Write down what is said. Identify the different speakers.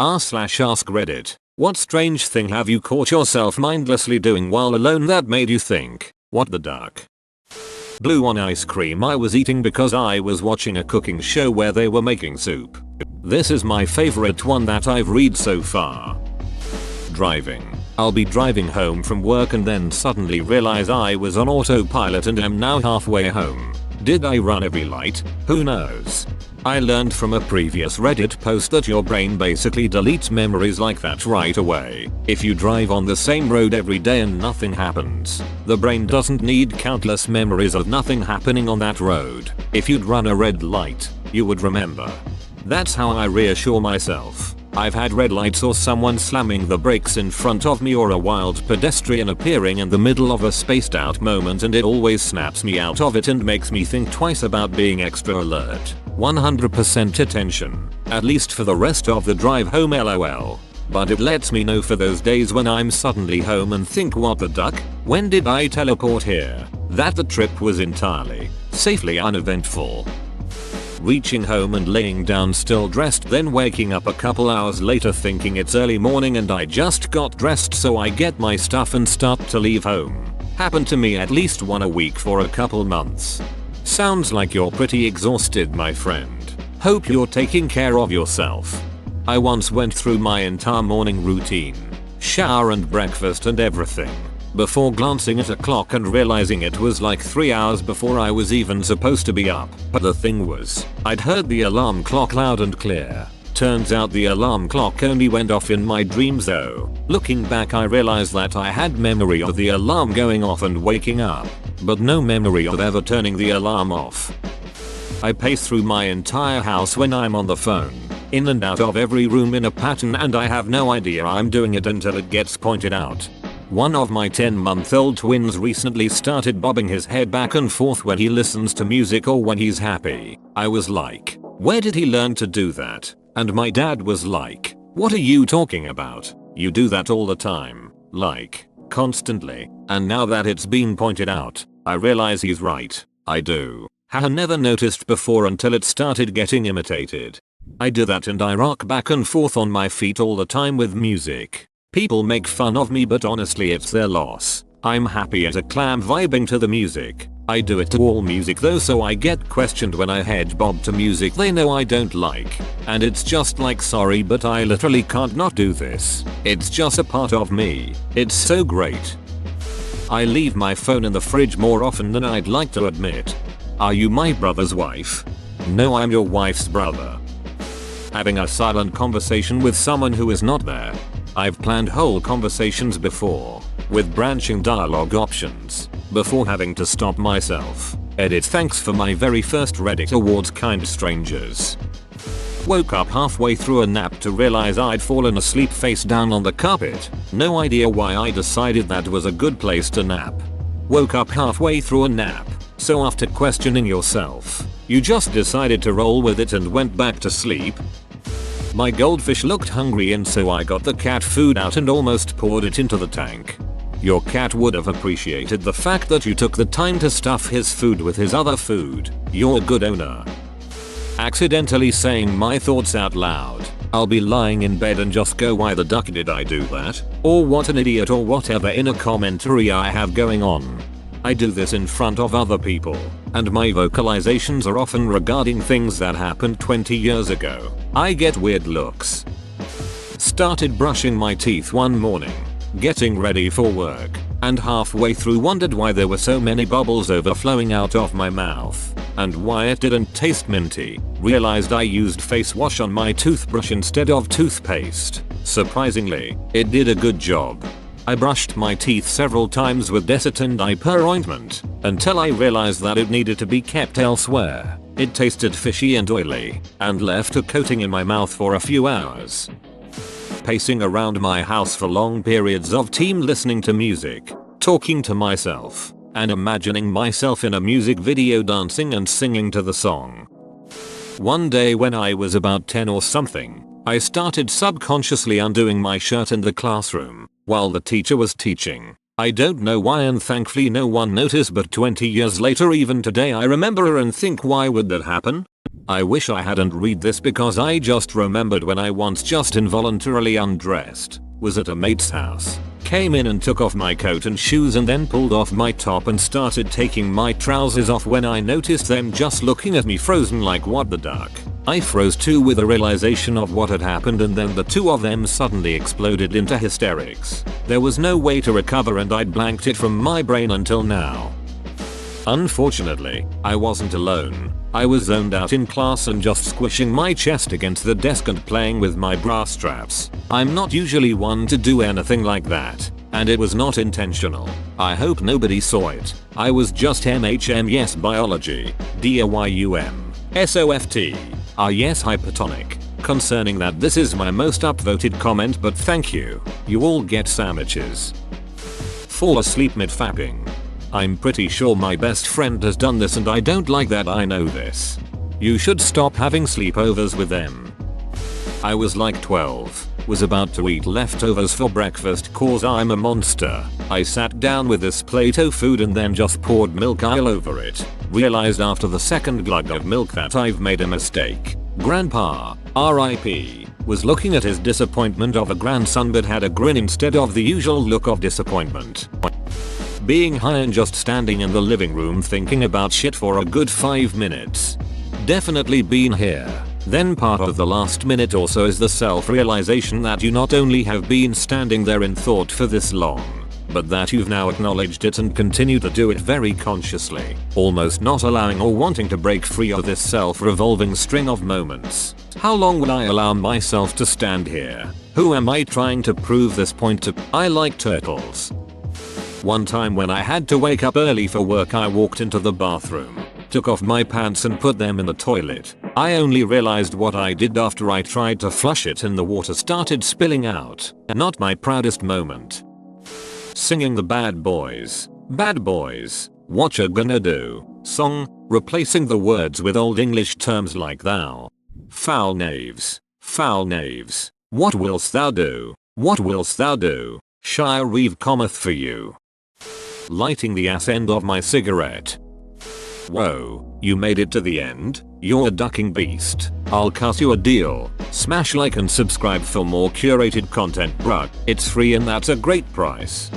Speaker 1: r/ask Reddit. What strange thing have you caught yourself mindlessly doing while alone that made you think, what the duck? Blue on ice cream I was eating because I was watching a cooking show where they were making soup. This is my favorite one that I've read so far. Driving. I'll be driving home from work and then suddenly realize I was on autopilot and am now halfway home. Did I run every light? Who knows? I learned from a previous Reddit post that your brain basically deletes memories like that right away. If you drive on the same road every day and nothing happens, the brain doesn't need countless memories of nothing happening on that road. If you'd run a red light, you would remember. That's how I reassure myself. I've had red lights or someone slamming the brakes in front of me or a wild pedestrian appearing in the middle of a spaced out moment, and it always snaps me out of it and makes me think twice about being extra alert. 100% attention, at least for the rest of the drive home lol. But it lets me know for those days when I'm suddenly home and think, what the duck? When did I teleport here? That the trip was entirely, safely uneventful. Reaching home and laying down still dressed, then waking up a couple hours later thinking it's early morning and I just got dressed, so I get my stuff and start to leave home. Happened to me at least one a week for a couple months. Sounds like you're pretty exhausted, my friend. Hope you're taking care of yourself. I once went through my entire morning routine, shower and breakfast and everything, before glancing at a clock and realizing it was like 3 hours before I was even supposed to be up. But the thing was, I'd heard the alarm clock loud and clear. Turns out the alarm clock only went off in my dreams though. Looking back, I realized that I had memory of the alarm going off and waking up, but no memory of ever turning the alarm off. I pace through my entire house when I'm on the phone, in and out of every room in a pattern, and I have no idea I'm doing it until it gets pointed out. One of my 10-month-old twins recently started bobbing his head back and forth when he listens to music or when he's happy. I was like, where did he learn to do that? And my dad was like, what are you talking about? You do that all the time. Like, constantly. And now that it's been pointed out, I realize he's right. I do. I never noticed before until it started getting imitated. I do that and I rock back and forth on my feet all the time with music. People make fun of me, but honestly it's their loss. I'm happy as a clam vibing to the music. I do it to all music though, so I get questioned when I head bob to music they know I don't like. And it's just like, sorry, but I literally can't not do this. It's just a part of me. It's so great. I leave my phone in the fridge more often than I'd like to admit. Are you my brother's wife? No, I'm your wife's brother. Having a silent conversation with someone who is not there. I've planned whole conversations before, with branching dialogue options, before having to stop myself. Edit. Thanks for my very first Reddit awards, kind strangers. Woke up halfway through a nap to realize I'd fallen asleep face down on the carpet. No idea why I decided that was a good place to nap. Woke up halfway through a nap, so after questioning yourself, you just decided to roll with it and went back to sleep? My goldfish looked hungry, and so I got the cat food out and almost poured it into the tank. Your cat would have appreciated the fact that you took the time to stuff his food with his other food. You're a good owner. Accidentally saying my thoughts out loud. I'll be lying in bed and just go, why the duck did I do that? Or what an idiot, or whatever inner commentary I have going on. I do this in front of other people, and my vocalizations are often regarding things that happened 20 years ago. I get weird looks. Started brushing my teeth one morning, getting ready for work, and halfway through wondered why there were so many bubbles overflowing out of my mouth, and why it didn't taste minty. Realized I used face wash on my toothbrush instead of toothpaste. Surprisingly, it did a good job. I brushed my teeth several times with Desitin diaper ointment, until I realized that it needed to be kept elsewhere. It tasted fishy and oily, and left a coating in my mouth for a few hours. Pacing around my house for long periods of time listening to music, talking to myself, and imagining myself in a music video dancing and singing to the song. One day when I was about 10 or something, I started subconsciously undoing my shirt in the classroom while the teacher was teaching. I don't know why, and thankfully no one noticed, but 20 years later, even today, I remember her and think, why would that happen? I wish I hadn't read this because I just remembered when I once just involuntarily undressed, was at a mate's house, came in and took off my coat and shoes and then pulled off my top and started taking my trousers off when I noticed them just looking at me frozen like what the duck. I froze too with a realization of what had happened, and then the two of them suddenly exploded into hysterics. There was no way to recover and I'd blanked it from my brain until now. Unfortunately, I wasn't alone. I was zoned out in class and just squishing my chest against the desk and playing with my bra straps. I'm not usually one to do anything like that, and it was not intentional. I hope nobody saw it. I was just yes biology, DAYUM, SOFT. Yes hypertonic. Concerning that, this is my most upvoted comment, but thank you. You all get sandwiches. Fall asleep mid-fapping. I'm pretty sure my best friend has done this and I don't like that I know this. You should stop having sleepovers with them. I was like 12, was about to eat leftovers for breakfast cause I'm a monster. I sat down with this plate of food and then just poured milk all over it. Realized after the second glug of milk that I've made a mistake. Grandpa, RIP, was looking at his disappointment of a grandson but had a grin instead of the usual look of disappointment. Being high and just standing in the living room thinking about shit for a good 5 minutes. Definitely been here. Then part of the last minute or so is the self-realization that you not only have been standing there in thought for this long, but that you've now acknowledged it and continue to do it very consciously, almost not allowing or wanting to break free of this self-revolving string of moments. How long will I allow myself to stand here? Who am I trying to prove this point to? I like turtles. One time when I had to wake up early for work, I walked into the bathroom, took off my pants and put them in the toilet. I only realized what I did after I tried to flush it and the water started spilling out. Not my proudest moment. Singing the Bad Boys, what you gonna do song, replacing the words with old English terms like thou. Foul knaves, what willst thou do, Shire Reeve cometh for you. Lighting the ass end of my cigarette. Whoa, you made it to the end? You're a ducking beast. I'll cut you a deal. Smash like and subscribe for more curated content, bruh. It's free and that's a great price.